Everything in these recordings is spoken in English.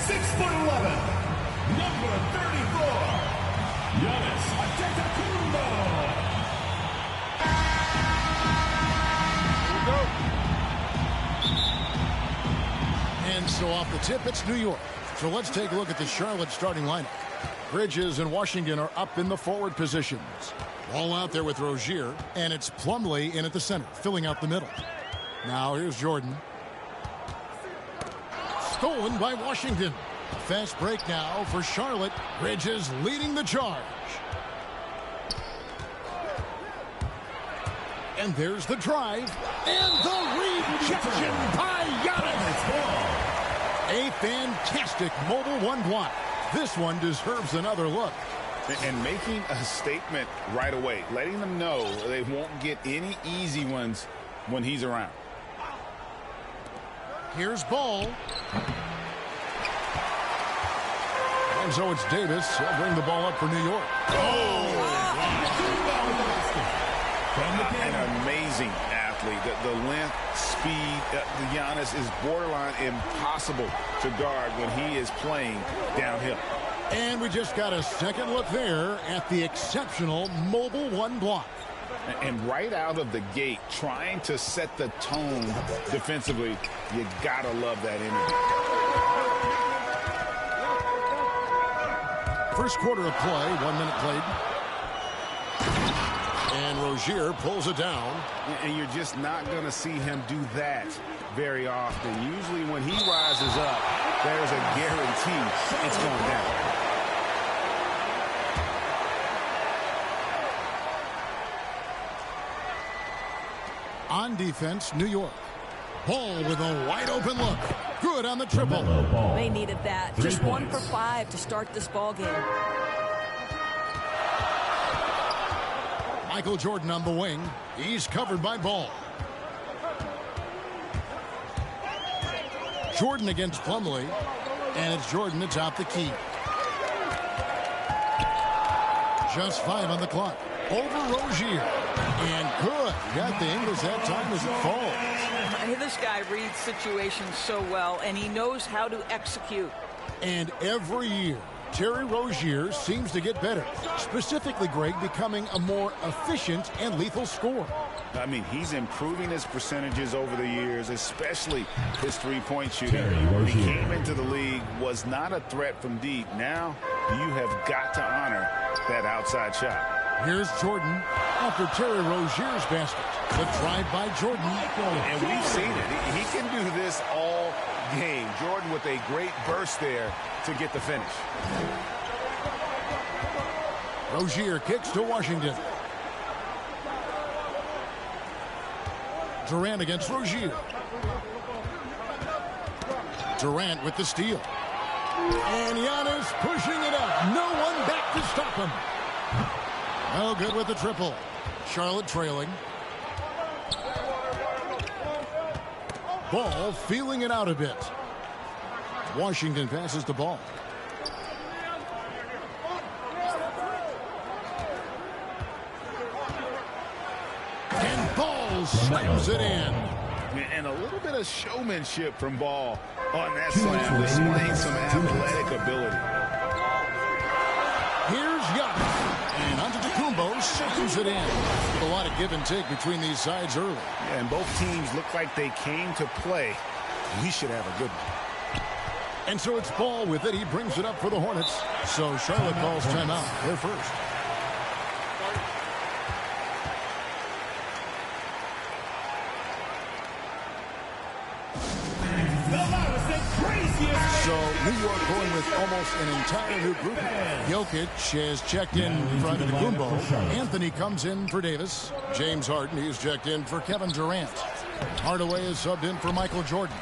6'11", number 34, Giannis Antetokounmpo. And so off the tip, it's New York. So let's take a look at the Charlotte starting lineup. Bridges and Washington are up in the forward positions. Ball out there with Rozier, and it's Plumlee in at the center, filling out the middle. Now here's Jordan. Stolen by Washington. Fast break now for Charlotte. Bridges leading the charge. And there's the drive. And the rejection by Giannis. A fantastic mobile one block. This one deserves another look. And making a statement right away, letting them know they won't get any easy ones when he's around. Here's Ball. And so it's Davis. He'll bring the ball up for New York. An amazing athlete. The length, speed, Giannis is borderline impossible to guard when he is playing downhill. And we just got a second look there at the exceptional mobile one block. And right out of the gate, trying to set the tone defensively, you gotta love that energy. First quarter of play, 1 minute played. And Rozier pulls it down. And you're just not going to see him do that very often. Usually when he rises up, there's a guarantee it's going down. On defense, New York. Ball with a wide open look. Good on the triple. They needed that. Just 1 for 5 to start this ball game. Michael Jordan on the wing. He's covered by Ball. Jordan against Plumlee. And it's Jordan to top the key. Just 5 on the clock. Over Rozier. And good. Got the English that time as it falls. And this guy reads situations so well, and he knows how to execute. And every year, Terry Rozier seems to get better. Specifically, Greg, becoming a more efficient and lethal scorer. I mean, he's improving his percentages over the years, especially his three-point shooting. When he came into the league, was not a threat from deep. Now, you have got to honor that outside shot. Here's Jordan after Terry Rozier's basket. The drive by Jordan. And we've seen it. He can do this all game. Jordan with a great burst there to get the finish. Rozier kicks to Washington. Durant against Rozier. Durant with the steal. And Giannis pushing it up. No one back to stop him. No good with the triple. Charlotte trailing. Ball feeling it out a bit. Washington passes the ball. And Ball slams it in. And a little bit of showmanship from Ball on that slam, displaying some athletic ability. Here's Giannis. And Antetokounmpo slams it in. A lot of give and take between these sides early. Yeah, and both teams look like they came to play. We should have a good one. And so it's Ball with it. He brings it up for the Hornets. So Charlotte calls timeout. They're first. So New York going with almost an entire new group. Jokic has checked in for Antetokounmpo. Anthony comes in for Davis. James Harden, he's checked in for Kevin Durant. Hardaway is subbed in for Michael Jordan.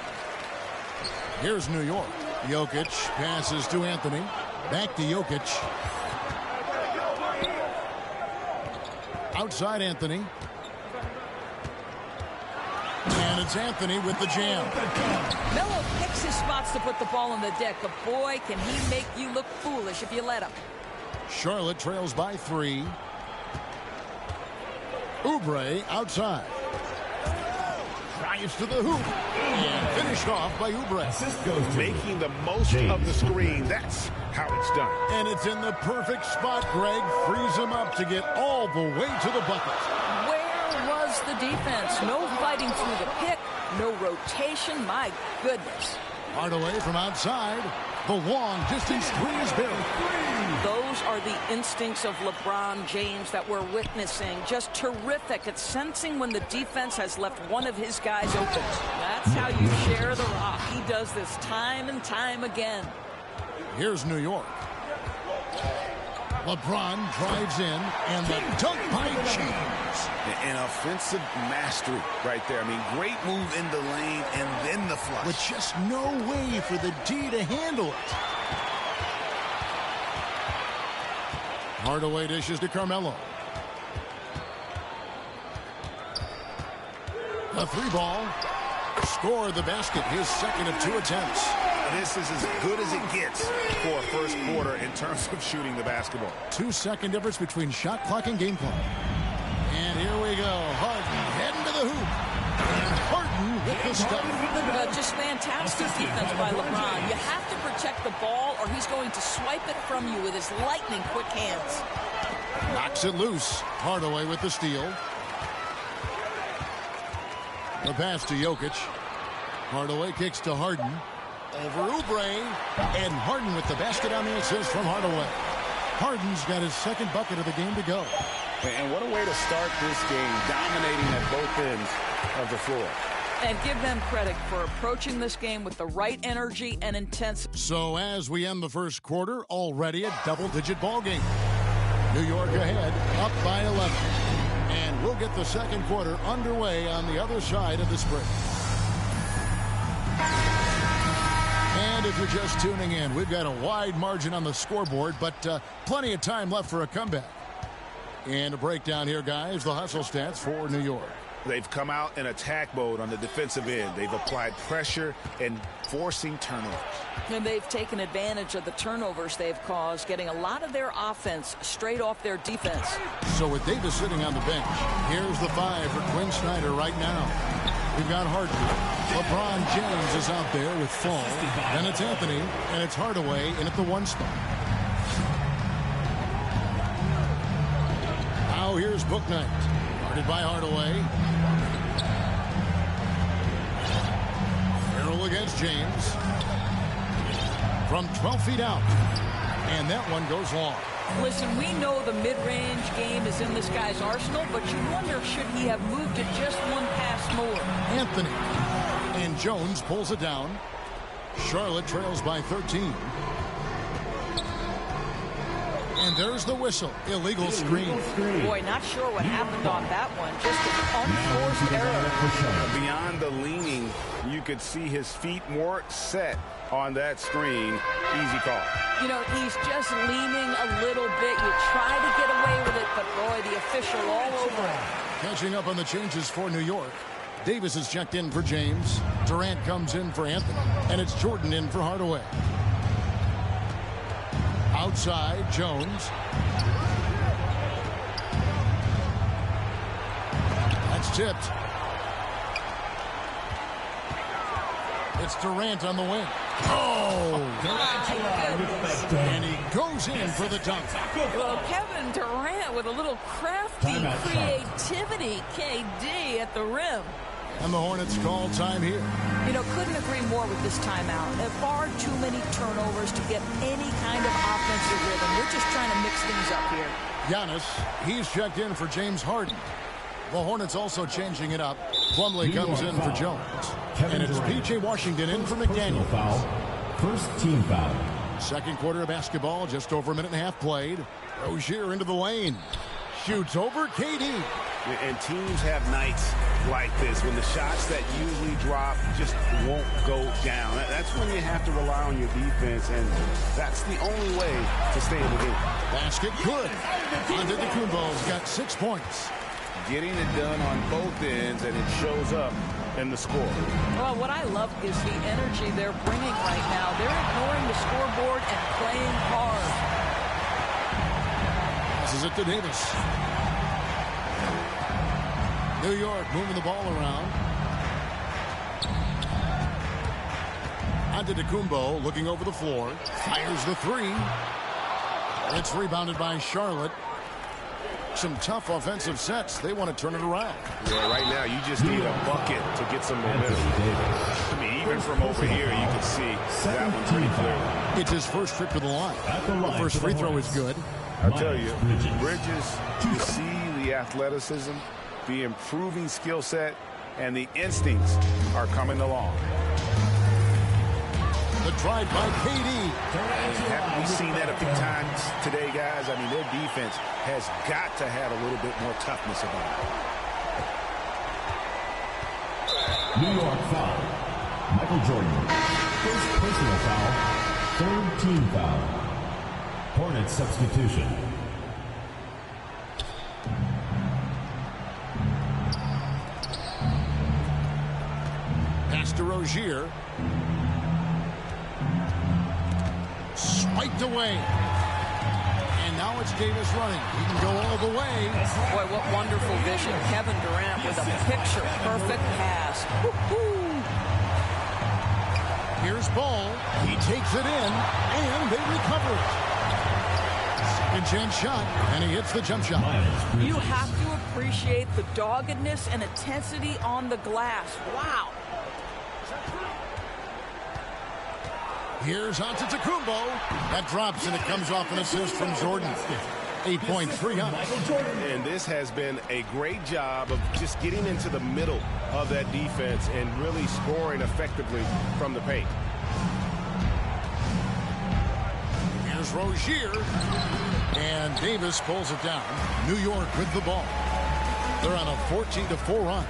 Here's New York. Jokic passes to Anthony. Back to Jokic. Outside Anthony. And it's Anthony with the jam. Melo picks his spots to put the ball on the deck, but boy, can he make you look foolish if you let him. Charlotte trails by 3. Oubre outside. drives to the hoop. And finished off by Oubre. Assist goes to Making the most of the screen. That's how it's done. And it's in the perfect spot, Greg. Frees him up to get all the way to the bucket. Where was the defense? No fighting through the pick, no rotation. My goodness. Hardaway from outside. The long distance three is buried. Those are the instincts of LeBron James that we're witnessing. Just terrific at sensing when the defense has left one of his guys open. That's how you share the rock. He does this time and time again. Here's New York. LeBron drives in, and the dunk by James. An offensive mastery right there. I mean, great move in the lane and then the flush. With just no way for the D to handle it. Hardaway dishes to Carmelo. A three ball. Scored the basket, his second of 2 attempts. This is as good as it gets for a first quarter in terms of shooting the basketball. 2-second difference between shot clock and game clock. And here we go. Harden heading to the hoop. And Harden with the stuff. Just fantastic defense by LeBron. You have to protect the ball or he's going to swipe it from you with his lightning quick hands. Knocks it loose. Hardaway with the steal. The pass to Jokic. Hardaway kicks to Harden. Over Oubre. And Harden with the basket on the assist from Hardaway. Harden's got his second bucket of the game to go. And what a way to start this game, dominating at both ends of the floor. And give them credit for approaching this game with the right energy and intensity. So as we end the first quarter, already a double-digit ball game. New York ahead, up by 11. And we'll get the second quarter underway on the other side of this break. And if you're just tuning in, we've got a wide margin on the scoreboard, but plenty of time left for a comeback. And a breakdown here, guys, the hustle stats for New York. They've come out in attack mode on the defensive end. They've applied pressure and forcing turnovers. And they've taken advantage of the turnovers they've caused, getting a lot of their offense straight off their defense. So with Davis sitting on the bench, here's the 5 for Quinn Snyder right now. We've got Harden. LeBron James is out there with Fall. Then it's Anthony, and it's Hardaway in at the 1 spot. Now here's Bouknight. Guarded by Hardaway. Farrell against James. From 12 feet out. And that one goes long. Listen, we know the mid-range game is in this guy's arsenal, but you wonder, should he have moved it just one pass more? Anthony. And Jones pulls it down. Charlotte trails by 13. And there's the whistle. Illegal screen. Boy, not sure what happened on that one. Just an unforced error. Beyond the leaning, you could see his feet more set on that screen. Easy call. You know, he's just leaning a little bit. You try to get away with it, but boy, the official all over him. Catching up on the changes for New York. Davis is checked in for James. Durant comes in for Anthony. And it's Jordan in for Hardaway. Outside, Jones. That's tipped. It's Durant on the wing. Oh! And he goes in for the dunk. Well, Kevin Durant with a little crafty creativity, KD at the rim. And the Hornets call time here. You know, couldn't agree more with this timeout. Far too many turnovers to get any kind of offensive rhythm. We're just trying to mix things up here. Giannis, he's checked in for James Harden. The Hornets also changing it up. Plumlee comes in for Jones. And it's P.J. Washington in for McDaniel. First team foul. Second quarter of basketball, just over a minute and a half played. Rozier into the lane. Shoots over KD. And teams have nights like this when the shots that usually drop just won't go down. That's when you have to rely on your defense, and that's the only way to stay in the game. Basket good. Antetokounmpo's got 6 points. Getting it done on both ends, and it shows up in the score. Well, what I love is the energy they're bringing right now. They're ignoring the scoreboard and playing hard. Passes it to Davis. New York moving the ball around. Antetokounmpo looking over the floor. Fires the three. It's rebounded by Charlotte. Some tough offensive sets. They want to turn it around. Yeah, right now you just need a bucket to get some momentum. I mean, even from over here, you can see that one pretty clearly. It's his first trip to the line. The first free throw is good. I tell you, Bridges, you see the athleticism, the improving skill set, and the instincts are coming along. The drive by KD. Haven't we seen that a few times today, guys? I mean, their defense has got to have a little bit more toughness about it. New York foul. Michael Jordan. First personal foul. Third team foul. Hornets substitution. Pass to Rozier. Swiped away. And now it's Davis running. He can go all the way. Boy, what wonderful vision. Kevin Durant with a picture-perfect pass. Woo-hoo. Here's Ball. He takes it in, and they recover it. Second chance shot, and he hits the jump shot. You have to appreciate the doggedness and intensity on the glass. Wow. Here's Antetokounmpo. That drops, and it comes off an assist from Jordan. 8.3 on. And this has been a great job of just getting into the middle of that defense and really scoring effectively from the paint. Here's Rozier. And Davis pulls it down. New York with the ball. They're on a 14-4 run.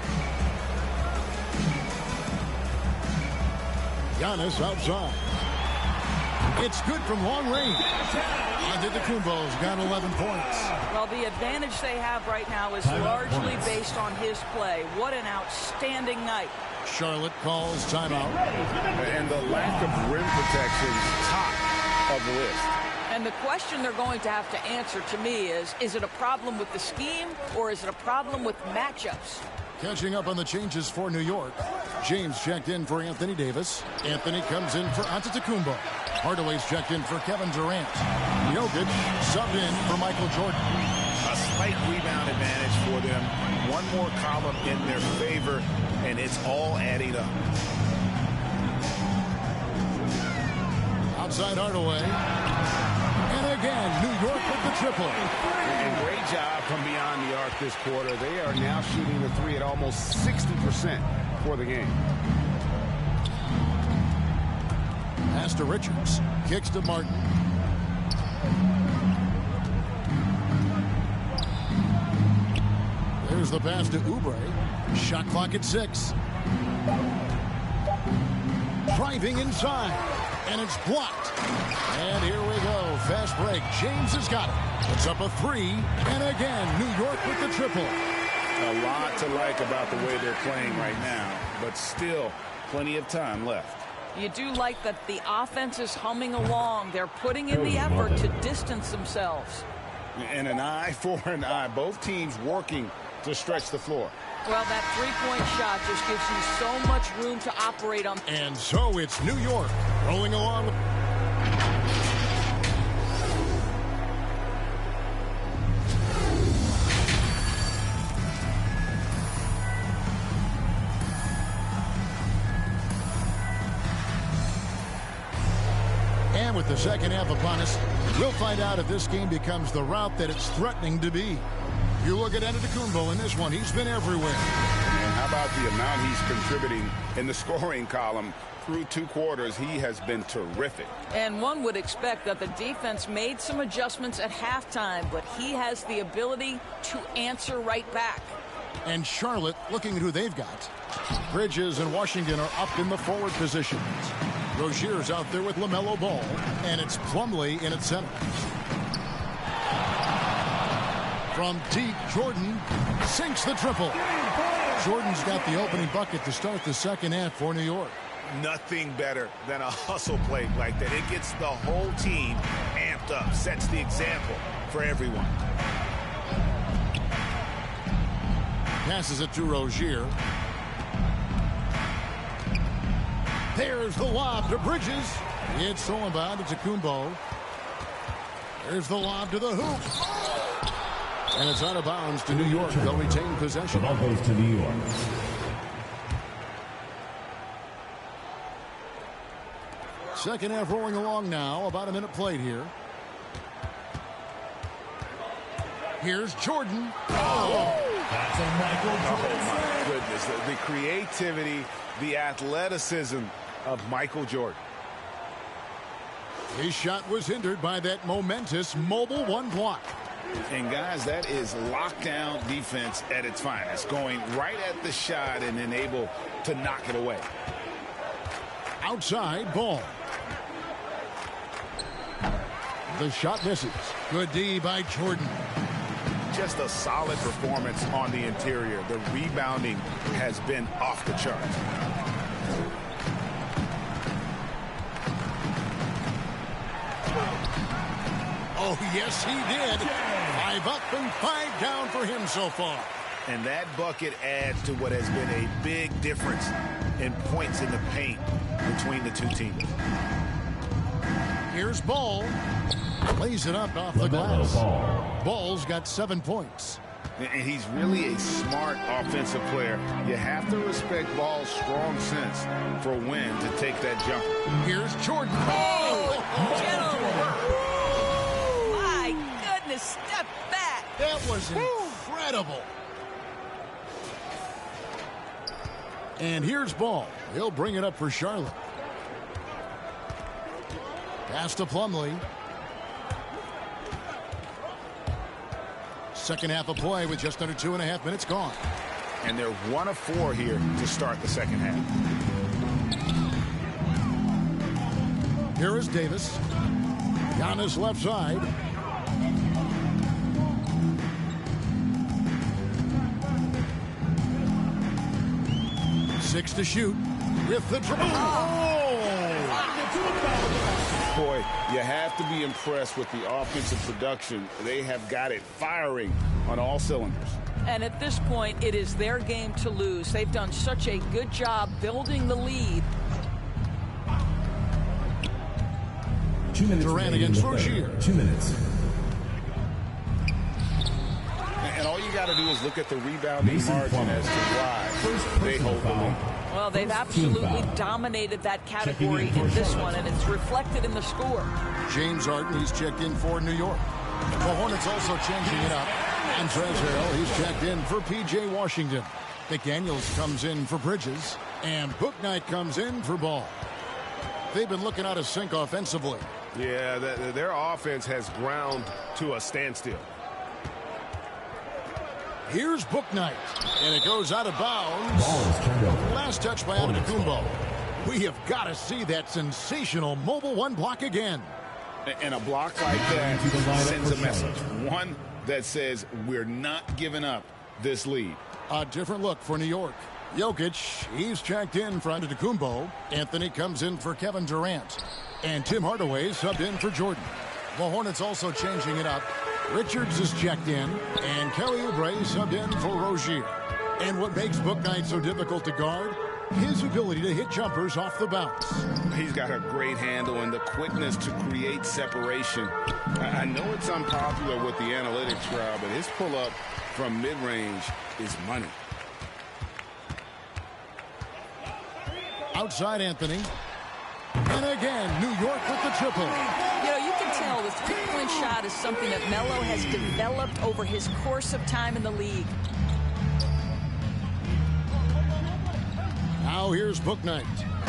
Giannis outside. It's good from long range. Antetokounmpo's got 11 points. Well, the advantage they have right now is largely based on his play. What an outstanding night. Charlotte calls timeout. And the lack of rim protection, top of the list. And the question they're going to have to answer to me is it a problem with the scheme or is it a problem with matchups? Catching up on the changes for New York. James checked in for Anthony Davis. Anthony comes in for Antetokounmpo. Hardaway's checked in for Kevin Durant. Jokic subbed in for Michael Jordan. A slight rebound advantage for them. One more column in their favor, and it's all adding up. Outside Hardaway. And again, New York with the triple. And great job from beyond the arc this quarter. They are now shooting the three at almost 60% for the game. Pass to Richards. Kicks to Martin. There's the pass to Oubre. Shot clock at 6. Driving inside. And it's blocked. And here we go. Fast break. James has got it. Puts up a 3. And again, New York with the triple. A lot to like about the way they're playing right now. But still, plenty of time left. You do like that the offense is humming along. They're putting in the effort to distance themselves. And an eye for an eye. Both teams working to stretch the floor. Well, that three-point shot just gives you so much room to operate on. And so it's New York rolling along. And with the second half upon us, we'll find out if this game becomes the route that it's threatening to be. You look at Antetokounmpo in this one. He's been everywhere. And how about the amount he's contributing in the scoring column through 2 quarters? He has been terrific. And one would expect that the defense made some adjustments at halftime, but he has the ability to answer right back. And Charlotte, looking at who they've got. Bridges and Washington are up in the forward positions. Rozier's out there with LaMelo Ball, and it's Plumlee in at center. From deep, Jordan sinks the triple. Jordan's got the opening bucket to start the second half for New York. Nothing better than a hustle play like that. It gets the whole team amped up, sets the example for everyone. Passes it to Rozier. There's the lob to Bridges. It's stolen by Antetokounmpo. There's the lob to the hoop. And it's out of bounds to New York. They'll retain possession. The ball goes to New York. Second half rolling along now. About a minute played here. Here's Jordan. Oh! That's a Michael Jordan. Oh, my goodness. The creativity, the athleticism of Michael Jordan. His shot was hindered by that momentous mobile one block. And, guys, that is lockdown defense at its finest. Going right at the shot and then able to knock it away. Outside ball. The shot misses. Good D by Jordan. Just a solid performance on the interior. The rebounding has been off the charts. Oh, yes, he did. 5 up and 5 down for him so far. And that bucket adds to what has been a big difference in points in the paint between the two teams. Here's Ball. Lays it up off the glass. Ball's got 7 points. And he's really a smart offensive player. You have to respect Ball's strong sense for when to take that jump. Here's Jordan. Oh, gentlemen. My goodness, step back. That was incredible. And here's Ball. He'll bring it up for Charlotte. Pass to Plumlee. Second half of play with just under 2.5 minutes gone. And they're 1 of 4 here to start the second half. Here is Davis. Giannis left side. Six to shoot with the dribble. Boy, you have to be impressed with the offensive production. They have got it firing on all cylinders. And at this point, it is their game to lose. They've done such a good job building the lead. 2 minutes. Durant against Rozier. 2 minutes. And all you got to do is look at the rebounding margin as to why they hold the lead. Well, they've absolutely dominated that category in this one, and it's reflected in the score. James Harden, he's checked in for New York. The Hornets also changing it up. And Trez Harrell, he's checked in for P.J. Washington. McDaniels comes in for Bridges. And Bouknight comes in for Ball. They've been looking out of sync offensively. Yeah, their offense has ground to a standstill. Here's Bouknight, and it goes out of bounds. Ball is turned over. Last touch by Antetokounmpo. We have got to see that sensational mobile one block again. And a block like that sends a message. One that says we're not giving up this lead. A different look for New York. Jokic, he's checked in for Antetokounmpo. Anthony comes in for Kevin Durant. And Tim Hardaway subbed in for Jordan. The Hornets also changing it up. Richards is checked in, and Kelly Oubre subbed in for Rozier. And what makes Bouknight so difficult to guard? His ability to hit jumpers off the bounce. He's got a great handle and the quickness to create separation. I know it's unpopular with the analytics crowd, but his pull-up from mid-range is money. Outside Anthony. And again, New York with the triple. You know, you can tell the three-point shot is something that Melo has developed over his course of time in the league. Now here's Bouknight.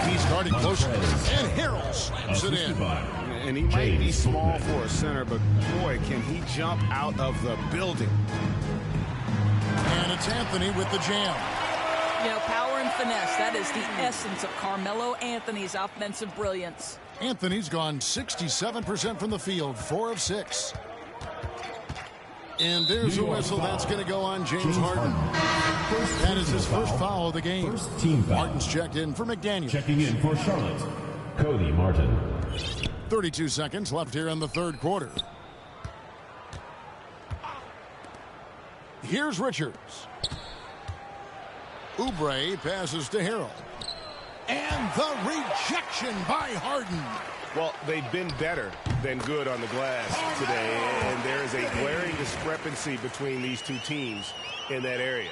He's guarded closely. And Harrell slams it in. And he might be small for a center, but boy, can he jump out of the building. And it's Anthony with the jam. You know, power and finesse, that is the essence of Carmelo Anthony's offensive brilliance. Anthony's gone 67% from the field, 4 of 6. And there's a whistle that's going to go on James Harden. That is his first foul of the game. First team foul. Martin's checked in for McDaniel. Checking in for Charlotte, Cody Martin. 32 seconds left here in the third quarter. Here's Richards. Oubre passes to Harrell. And the rejection by Harden. Well, they've been better than good on the glass today, and there is a glaring discrepancy between these two teams in that area.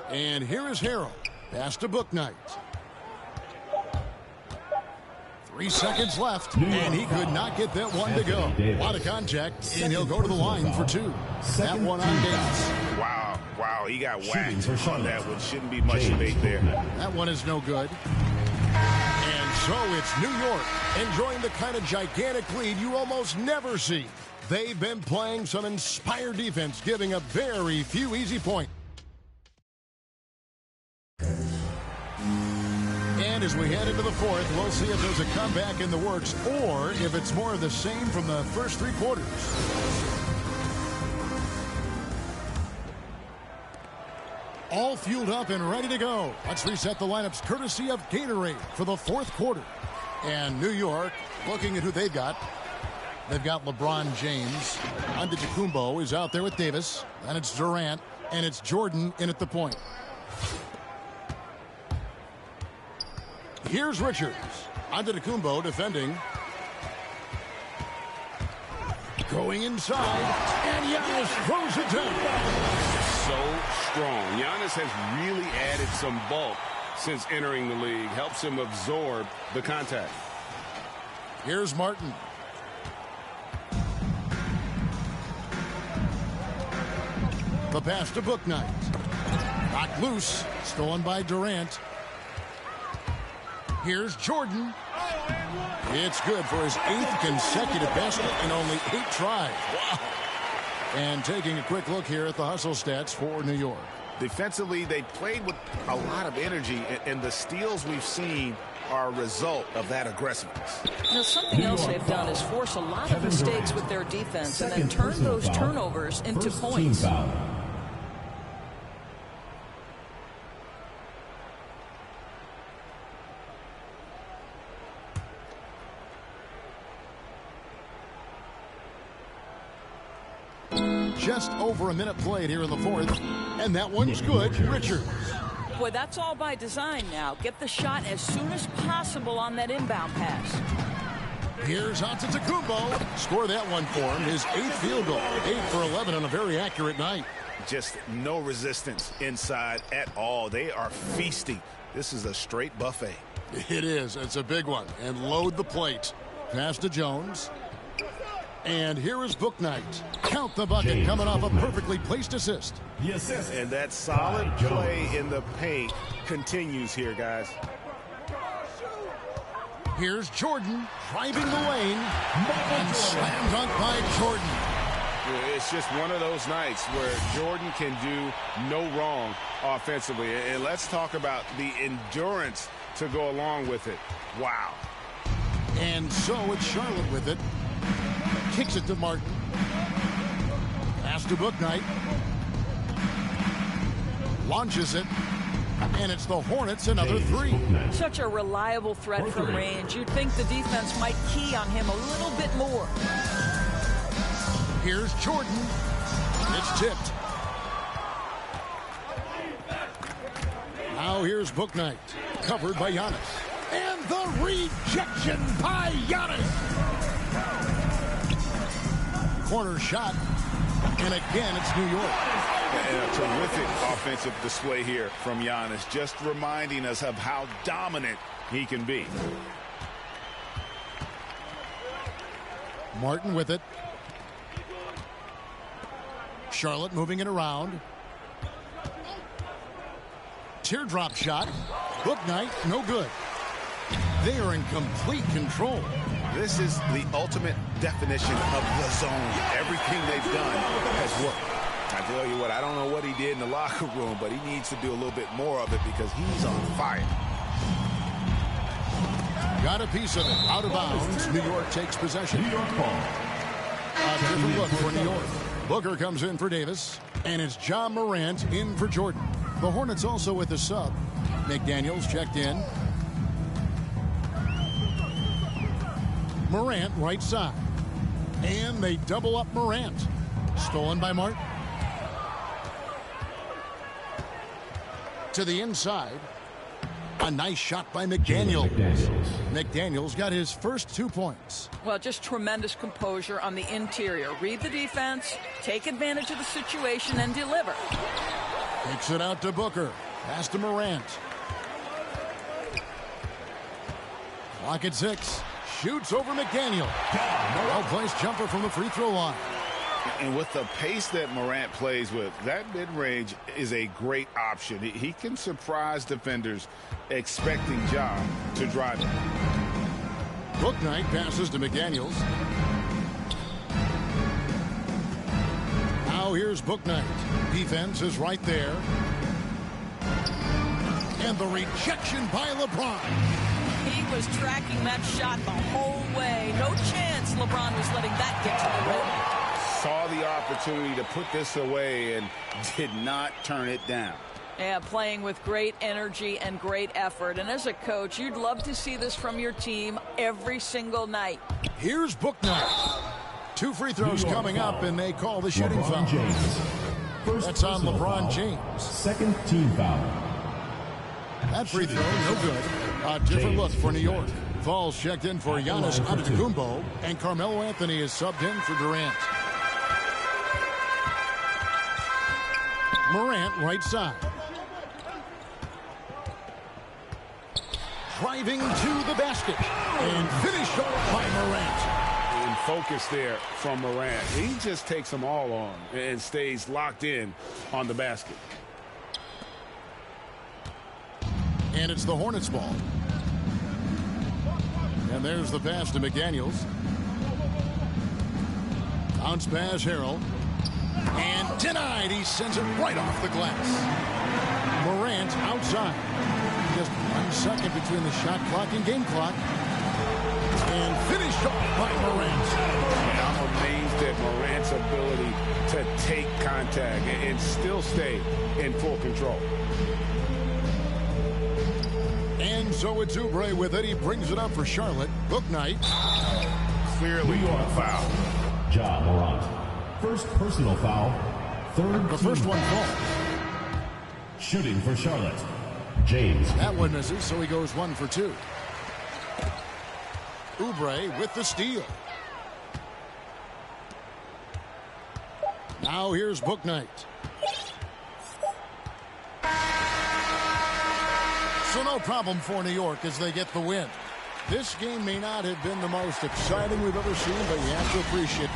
And here is Harrell. Pass to Bouknight. 3 seconds left, and he could not get that one to go. A lot of contact, and he'll go to the line for 2. That one on Davis. Wow, he got whacked on that one. Shouldn't be much debate there. That one is no good. And so it's New York enjoying the kind of gigantic lead you almost never see. They've been playing some inspired defense, giving up very few easy points. And as we head into the fourth, we'll see if there's a comeback in the works or if it's more of the same from the first 3 quarters. All fueled up and ready to go. Let's reset the lineups courtesy of Gatorade for the fourth quarter. And New York, looking at who they've got. They've got LeBron James. Antetokounmpo is out there with Davis. And it's Durant. And it's Jordan in at the point. Here's Richards. Antetokounmpo defending. Going inside. And Giannis throws it down. So strong. Giannis has really added some bulk since entering the league. Helps him absorb the contact. Here's Martin. The pass to Bouknight. Knocked loose. Stolen by Durant. Here's Jordan. It's good for his 8th consecutive basket in only 8 tries. Wow. And taking a quick look here at the hustle stats for New York. Defensively, they played with a lot of energy, and the steals we've seen are a result of that aggressiveness. Now, something else they've done is force a lot of mistakes with their defense and then turn those turnovers into points. Just over a minute played here in the fourth. And that one's good. Richards. Boy, that's all by design now. Get the shot as soon as possible on that inbound pass. Here's Antetokounmpo. Score that one for him. His 8th field goal. 8 for 11 on a very accurate night. Just no resistance inside at all. They are feasting. This is a straight buffet. It is. It's a big one. And load the plate. Pass to Jones. And here is Bouknight. Count the bucket coming off a perfectly placed assist. And that solid play in the paint continues here, guys. Here's Jordan driving the lane. And slam dunk by Jordan. It's just one of those nights where Jordan can do no wrong offensively. And let's talk about the endurance to go along with it. Wow. And so it's Charlotte with it. Kicks it to Martin. Pass to Bouknight. Launches it. And it's the Hornets another 3. Such a reliable threat from range. You'd think the defense might key on him a little bit more. Here's Jordan. It's tipped. Now here's Bouknight. Covered by Giannis. And the rejection by Giannis. Corner shot. And again, it's New York. And a terrific offensive display here from Giannis, just reminding us of how dominant he can be. Martin with it. Charlotte moving it around. Teardrop shot. Bouknight, no good. They are in complete control. This is the ultimate definition of the zone. Everything they've done has worked. I tell you what, I don't know what he did in the locker room, but he needs to do a little bit more of it because he's on fire. Got a piece of it. Out of bounds. New York takes possession. New York ball. A different look for New York. Booker comes in for Davis. And it's John Morant in for Jordan. The Hornets also with the sub. McDaniels checked in. Morant right side. And they double up Morant. Stolen by Martin. To the inside. A nice shot by McDaniels. McDaniels got his first 2 points. Well, just tremendous composure on the interior. Read the defense, take advantage of the situation, and deliver. Takes it out to Booker. Pass to Morant. Clock at 6. Shoots over McDaniel. Well-placed jumper from the free throw line. And with the pace that Morant plays with, that mid-range is a great option. He can surprise defenders expecting Ja to drive it. Bouknight passes to McDaniels. Now here's Bouknight. Defense is right there. And the rejection by LeBron. He was tracking that shot the whole way. No chance LeBron was letting that get to the rim. Saw the opportunity to put this away and did not turn it down. Yeah, playing with great energy and great effort. And as a coach, you'd love to see this from your team every single night. Here's Bouknight. 2 free throws coming up, and they call the shooting foul. That's on LeBron James. Second team foul. That free throw, no good. A different look for New York. Falls checked in for Giannis Antetokounmpo, and Carmelo Anthony is subbed in for Durant. Morant right side. Driving to the basket. And finished off by Morant. And focus there from Morant. He just takes them all on and stays locked in on the basket. And it's the Hornets ball. And there's the pass to McDaniels. Bounce pass, Harrell. And denied. He sends it right off the glass. Morant outside. Just 1 second between the shot clock and game clock. And finished off by Morant. I'm amazed at Morant's ability to take contact and still stay in full control. And so it's Oubre with it. He brings it up for Charlotte. Bouknight. Clearly a foul. Ja Morant. First personal foul. Third. The first one fall. Shooting for Charlotte. James. That one misses, so he goes 1 for 2. Oubre with the steal. Now here's Bouknight. So no problem for New York as they get the win. This game may not have been the most exciting we've ever seen, but you have to appreciate